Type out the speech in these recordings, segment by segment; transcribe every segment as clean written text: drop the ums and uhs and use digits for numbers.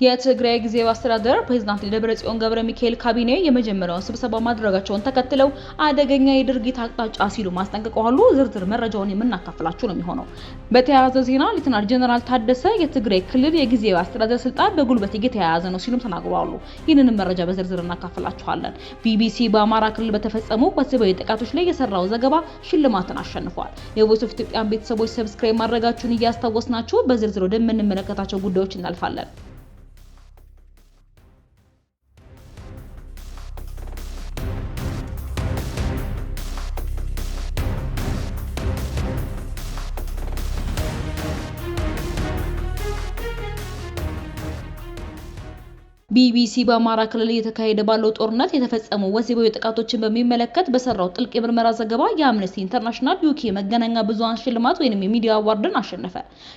የትግራይ ጊዜያዊ አስተዳደር ፕሬዝዳንት ደብረጽዮን ገብረ ሚካኤል ካቢኔ የመጀመሪያውን ስብሰባ ማድረጋቸውን ተከትለው አደገኛ የድርጊት አቅጣጫ ሲሉ ማስጠንቀቀዋል። ዝርዝር መረጃውን የምናካፍላችሁ ነው የሚሆነው። በተያያዘ ዜና ሌተናል ጀነራል ታደሰ የትግራይ ክልል የጊዜያዊ አስተዳደር ስልጣን በጉልበት እየተያያዘ ነው ሲሉም ተናግረዋል። ይህንንም መረጃ በዝርዝር እናካፍላችኋለን። ቢቢሲ በአማራ ክልል በተፈጸሙ ወሲባዊ ጥቃቶች ላይ የሰራው ዘገባ ሽልማትን አሸንፏል። የቮይስ ኦፍ ኢትዮጵያን ቤተሰቦች ሰብስክራይብ ማድረጋችሁን እያስታወስናችሁ በዝርዝር ወደምንመለከታቸው ጉዳዮች እናልፋለን። ቢቢሲ በአማራ ክልል እየተካሄደ ባለው ጦርነት የተፈጸሙ ወሲባዊ ጥቃቶችን በሚመለከት በሰራው ጥልቅ የምርመራ ዘገባ የአምነስቲ ኢንተርናሽናል ዩኬ መገናኛ ብዙሃን ሽልማት ወይንም የሚዲያ አዋርድን አሸነፈ።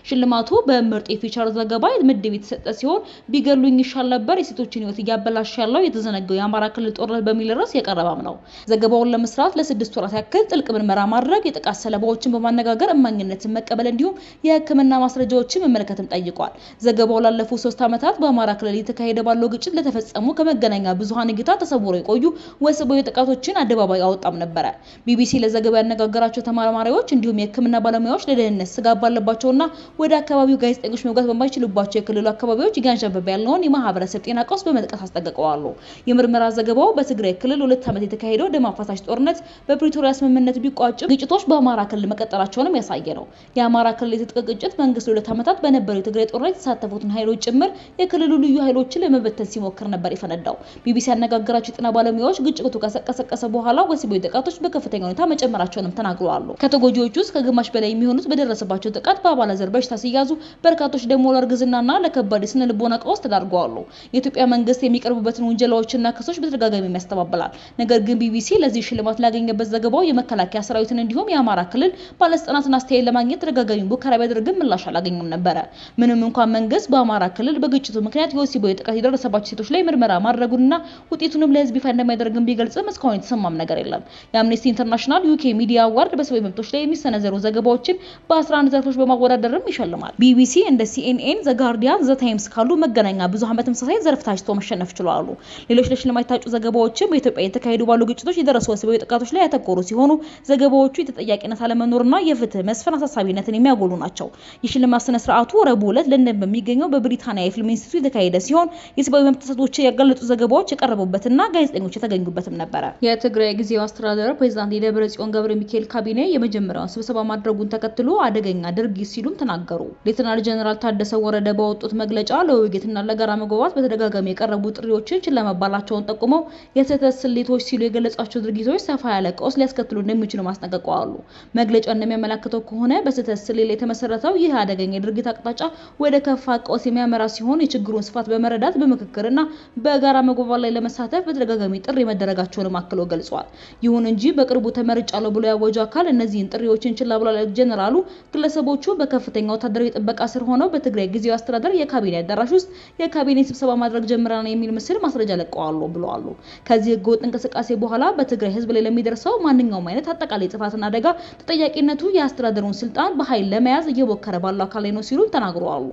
ሽልማቱ በምርጥ የፊቸር ዘገባ ምድብ የተሰጠ ሲሆን ቢገሉኝ ይሻል ነበር፣ የሴቶችን ሕይወት እያበላሽ ያለው የተዘነጋው የአማራ ክልል ጦርነት በሚል ርዕስ የቀረበም ነው። ዘገባውን ለመስራት ለ6 ወራት ያክል ጥልቅ ምርመራ ማድረግ፣ የጥቃት ሰለባዎችን በማነጋገር እማኝነትን መቀበል እንዲሁም የሕክምና ማስረጃዎችን መመልከትም ጠይቋል። ዘገባው ላለፉት 3 ዓመታት በአማራ ክልል እየተካሄደ ባለው ግጭት ለተፈጸሙ ከመገናኛ ብዙሃን እይታ ተሰውረው የቆዩ ወሲባዊ ጥቃቶችን አደባባይ አወጣም ነበር። ቢቢሲ ለዘገባው ያነጋገራቸው ተመራማሪዎች እንዲሁም የሕክምና ባለሙያዎች ለደህንነት ስጋት ባለባቸውና ወደ አካባቢው ጋዜጠኞች መግባት በማይችሉባቸው የክልሉ አካባቢዎች እያንዣበበ ያለውን የማህበረሰብ ጤና ቀውስ በመጥቀስ አስጠንቅቀዋል። የምርመራ ዘገባው በትግራይ ክልል 2 ዓመት የተካሄደው ደም አፋሳሽ ጦርነት በፕሪቶሪያ ስምምነት ቢቋጭም ግጭቶች በአማራ ክልል መቀጠላቸውንም ያሳየ ነው። የአማራ ክልል የትጥቅ ግጭት መንግስት 2 ዓመታት በነበረው የትግራይ ጦርነት የተሳተፉትን ኃይሎች ጭምር የክልሉ ልዩ ኃይሎችን ለመበተን ሲሞክር ነበር የፈነዳው። ቢቢሲ ያነጋገራቸው የጤና ባለሙያዎች ግጭቱ ከቀሰቀሰ በኋላ ወሲባዊ ጥቃቶች በከፍተኛ ሁኔታ መጨመራቸውንም ተናግረዋል። ከተጎጂዎች ውስጥ ከግማሽ በላይ የሚሆኑት በደረሰባቸው ጥቃት በአባላዘር በሽታ ሲያዙ፣ በርካቶች ደግሞ ለእርግዝናና ለከባድ የስነ ልቦና ቀውስ ተዳርገዋል። የኢትዮጵያ መንግስት የሚቀርቡበትን ውንጀላዎችና ክሶች በተደጋጋሚ ያስተባብላል። ነገር ግን ቢቢሲ ለዚህ ሽልማት ላገኘበት ዘገባው የመከላከያ ሰራዊትን እንዲሁም የአማራ ክልል ባለስልጣናትን አስተያየት ለማግኘት ተደጋጋሚ ሙከራ ቢያደርግም ምላሽ አላገኘም ነበር። ምንም እንኳን መንግስት በአማራ ክልል በግጭቱ ምክንያት የወሲባዊ ጥቃት የደረሰባቸው ሴቶች ላይ ምርመራ ማድረጉንና ውጤቱንም ለህዝብ ይፋ እንደማያደርግም ቢገልጽም እስካሁን የተሰማም ነገር የለም። የአምነስቲ ኢንተርናሽናል ዩኬ ሚዲያ አዋርድ በሰብአዊ መብቶች ላይ የሚሰነዘሩ ዘገባዎችን በ11 ዘርፎች በማወዳደርም ይሸልማል። ቢቢሲ እንደ ሲኤንኤን፣ ዘ ጋርዲያን፣ ዘ ታይምስ ካሉ መገናኛ ብዙሃን በተመሳሳይ ዘርፍ ታጭቶ መሸነፍ ችሏል። ሌሎች ለሽልማት የታጩ ዘገባዎችም በኢትዮጵያ የተካሄዱ ባሉ ግጭቶች የደረሱ ወሲባዊ ጥቃቶች ላይ ያተኮሩ ሲሆኑ ዘገባዎቹ የተጠያቂነት አለመኖርና የፍትህ መስፈን አሳሳቢነትን የሚያጎሉ ናቸው። የሽልማት ስነ ስርዓቱ ረቡዕ ዕለት ለንደን በሚገኘው በብሪታንያ የፊልም ኢንስቲትዩት የተካሄደ ሲሆን የሰብአዊ መብት ጥሰቶችን ያጋለጡ ዘገባዎች የቀረቡበትና ጋዜጠኞች የተገኙበትም ነበር። የትግራይ ጊዜያዊ አስተዳደር ፕሬዝዳንት ደብረጽዮን ገብረ ሚካኤል ካቢኔ የመጀመሪያውን ስብሰባ ማድረጉን ተከትሎ አደገኛ ድርጊት ሲሉም ተናገሩ። ሌተናል ጀነራል ታደሰ ወረደ ባወጡት መግለጫ ለውይይትና ለጋራ መግባባት በተደጋጋሚ የቀረቡ ጥሪዎችን ችላ መባላቸውን ጠቁመው የስህተት ስሌቶች ሲሉ የገለጿቸው ድርጊቶች ሰፋ ያለ ቀውስ ሊያስከትሉ እንደሚችሉ ማስጠንቀቀዋል። መግለጫው እንደሚያመለክተው ከሆነ በስህተት ስሌት ላይ የተመሰረተው ይህ አደገኛ የድርጊት አቅጣጫ ወደ ከፋ ቀውስ የሚያመራ ሲሆን የችግሩን ስፋት በመረዳት በምክክርና በጋራ መግባባት ላይ ለመሳተፍ በተደጋጋሚ ጥሪ መደረጋቸውን አክሎ ገልጿል። ይሁን እንጂ በቅርቡ ተመርጫለሁ ብሎ ያወጀው አካል እነዚህን ጥሪዎችን ችላ ብሏል። ጀነራሉ ግለሰቦቹ በከፍተኛ ወታደራዊ ጥበቃ ስር ሆነው በትግራይ ጊዜያዊ አስተዳደር የካቢኔ አዳራሽ ውስጥ የካቢኔ ስብሰባ ማድረግ ጀምረናል የሚል ምስል ማስረጃ ለቀዋል ብለዋል። ከዚህ ህገወጥ እንቅስቃሴ በኋላ በትግራይ ህዝብ ላይ ለሚደርሰው ማንኛውም አይነት አጠቃላይ ጥፋትና አደጋ ተጠያቂነቱ የአስተዳደሩን ስልጣን በኃይል ለመያዝ እየሞከረ ባለው አካል ላይ ነው ሲሉ ተናግረዋል።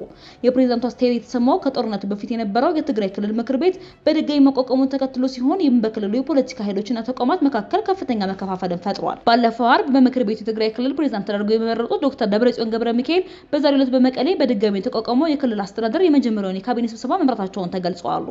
የፕሬዝዳንቱ አስተያየት የተሰማው ከጦርነቱ በፊት የነበረው የትግራይ ክልል ምክር ቤት በድጋሚ መቋቋሙን ተከትሎ ሲሆን ይህም በክልሉ የፖለቲካ ኃይሎችና ተቋማት መካከል ከፍተኛ መከፋፈልን ፈጥሯል። ባለፈው አርብ በምክር ቤቱ የትግራይ ክልል ፕሬዝዳንት ተደርገው የመረጡት ዶክተር ደብረጽዮን ገብረ ሚካኤል በዛሬው ዕለት በመቀሌ በድጋሚ የተቋቋመው የክልል አስተዳደር የመጀመሪያውን የካቢኔ ስብሰባ መምራታቸውን ተገልጿል።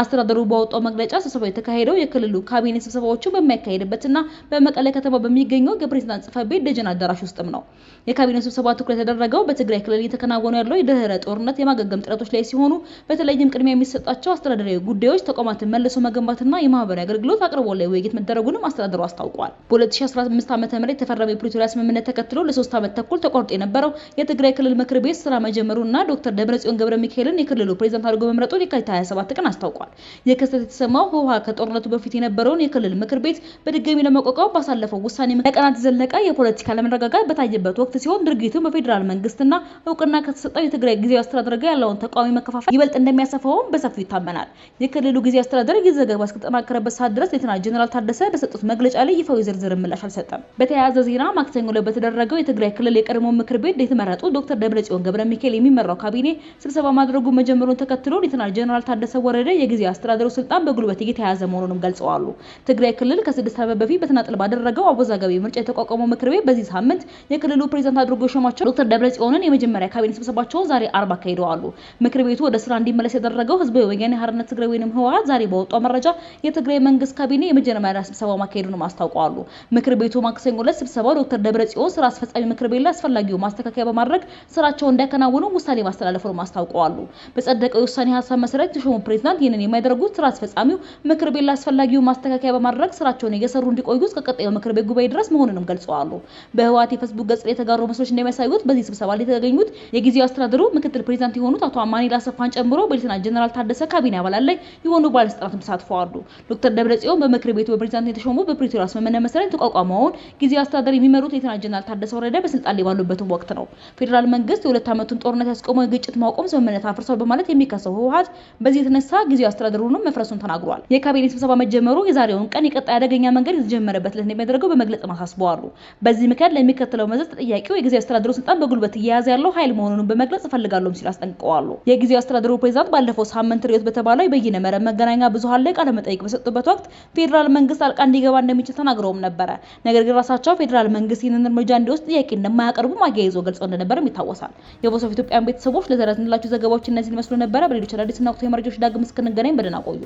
አስተዳደሩ ባወጣው መግለጫ ስብሰባው የተካሄደው የክልሉ ካቢኔ ስብሰባዎቹ በሚያካሄድበትና በመቀሌ ከተማ በሚገኘው የፕሬዝዳንት ጽሕፈት ቤት ደጀን አዳራሽ ውስጥም ነው። የካቢኔ ስብሰባ ትኩረት የተደረገው በትግራይ ክልል እየተከናወኑ ያለው የድህረ ጦርነት የማገገም ጥረቶች ላይ ሲሆኑ በተለይም ቅድሚያ የሚሰጣቸው አስተዳደራዊ ጉዳዮች ተቋማትን መልሶ መገንባትና የማህበራዊ አገልግሎት አቅርቦት ላይ ውይይት መደረጉንም አስተዳደሩ አስታውቋል። በ2015 ዓ.ም የተፈረመው የፕሪቶሪያ ስምምነት ተከትሎ ለ3 ዓመት ተኩል ተቋርጦ የነበረው የትግራይ ክልል ምክር ቤት ስራ መጀመሩና ዶክተር ደብረጽዮን ገብረ ሚካኤልን የክልሉ ፕሬዝዳንት አድርጎ መምረጡን የካቲት 27 ቀን አስታውቋል። የክስተት የተሰማው ህወሓት ከጦርነቱ በፊት የነበረውን የክልል ምክር ቤት በድጋሚ ለማቋቋም ባሳለፈው ውሳኔ ለቀናት ዘለቀ የፖለቲካ ለመረጋጋት በታየበት ወቅት ሲሆን ድርጊቱ በፌዴራል መንግስትና እውቅና ከተሰጠው የትግራይ ጊዜያዊ አስተዳደር ጋር ያለውን ተቃዋሚ መከፋፈል ይበልጥ እንደሚያሰፋውም በሰፊው ይታመናል። የክልሉ ጊዜያዊ አስተዳደር ዘገባ እስከተጠናከረበት ሰዓት ድረስ ሌተናል ጀነራል ታደሰ በሰጡት መግለጫ ላይ ይፋዊ ዝርዝር ምላሽ አልሰጠም። በተያያዘ ዜና ማክሰኞ ላይ በተደረገው የትግራይ ክልል የቀድሞ ምክር ቤት የተመረጡ ዶክተር ደብረጽዮን ገብረ ሚካኤል የሚመራው ካቢኔ ስብሰባ ማድረጉ መጀመሩን ተከትሎ ሌተናል ጀነራል ታደሰ ወረደ የጊዜያዊ አስተዳደሩ ስልጣን በጉልበት እየተያዘ መሆኑንም ገልጸዋል። ትግራይ ክልል ከ6 ዓመት በፊት በተናጠል ባደረገው አወዛጋቢ ምርጫ የተቋቋመው ምክር ቤት በዚህ ሳምንት የክልሉ ፕሬዝዳንት አድርጎ የሾማቸው ዶክተር ደብረጽዮንን የመጀመሪያ ካቢኔ ስብሰባቸውን ዛሬ አርብ አካሂደዋል። ምክር ቤቱ ወደ ስራ እንዲመለስ ያደረገው ህዝባዊ ወያኔ ሓርነት ትግራይ ወይንም ህወሓት ዛሬ በወጣው መረጃ የትግራይ መንግስት ካቢኔ የመጀመሪያ ስብሰባው ማካሄዱን አስታውቀዋል። ምክር ቤቱ ማክሰኞ ዕለት ስብሰባው ዶክተር ደብረጽዮን ስራ አስፈጻሚ ምክር ቤት ላይ አስፈላጊው ማስተካከያ በማድረግ ስራቸውን እንዲያከናውኑ ውሳኔ ማስተላለፉን አስታውቀዋል። በጸደቀው የውሳኔ ሀሳብ መሰረት የተሾሙ ፕሬዝዳንት ይህንን የማይደረጉት ስራ አስፈጻሚው ምክር ቤት ላይ አስፈላጊው ማስተካከያ በማድረግ ስራቸውን እየሰሩ እንዲቆዩ እስከ ቀጣዩ ምክር ቤት ጉባኤ ድረስ መሆኑንም ገልጸዋል። በህወሓት የፌስቡክ ገጽ ላይ የተጋሩ ምስሎች እንደሚያሳዩት በዚህ ስብሰባ ላይ የተገኙት የጊዜያዊ አስተዳደሩ ምክትል ፕሬዝዳንት የሆኑት አቶ አማኑኤል አሰፋን ጨምሮ በሌተናል ጀነራል ታደሰ ካቢኔ አባላት ላይ የሆኑ ባለስልጣናትም ተሳትፈዋል። ዶክተር ደብረጽዮን በምክር ቤቱ በፕሬዝዳንት የተሾሙ በፕሪቶሪያ ስምምነት መሰረት የተቋቋመውን ጊዜያዊ አስተዳደር የሚመሩት ሌተናል ጀነራል ታደሰ ወረደ በስልጣን ላይ ባሉበት ወቅት ነው። ፌዴራል መንግስት የሁለት ዓመቱን ጦርነት ያስቆመው የግጭት ማቆም ስምምነት አፍርሷል በማለት የሚከሰው ህወሓት በዚህ የተነሳ ጊዜያዊ አስተዳደሩንም መፍረሱን ተናግሯል። የካቢኔ ስብሰባ መጀመሩ የዛሬውን ቀን የቀጣይ አደገኛ መንገድ የተጀመረበት ዕለት እንደሚያደርገው በመግለጽ ማሳስበዋል። በዚህ ምክንያት ለሚከተለው መዘዝ ተጠያቂው የጊዜያዊ አስተዳደሩ ስልጣን በጉልበት እየያዘ ያለው ኃይል መሆኑን በመግለጽ እፈልጋለሁ ሲል አስጠንቅቀዋል። የጊዜያዊ አስተዳደሩ ፕሬዝዳንት ባለፈው ሳምንት ሪዮት በተባለው የበይነ መረብ መገናኛ ብዙሃን ላይ ቃለ መጠይቅ በሰጡበት ወቅት ፌዴራል መንግስት ጣልቃ እንዲገባ እንደሚችል ተናግረውም ነበረ። ነገር ግን ራሳቸው ፌዴራል መንግስት ይህንን እርምጃ እንዲወስድ ጥያቄ እንደማያቀርቡ አያይዘው ገልጸው እንደነበረም ይታወሳል። የቮይስ ኦፍ ኢትዮጵያን ቤተሰቦች ለዘረዝንላችሁ ዘገባዎች እነዚህን ይመስሉ ነበረ። በሌሎች አዳዲስና ወቅታዊ መረጃዎች ዳግም እስክንገናኝ በደህና ቆዩ።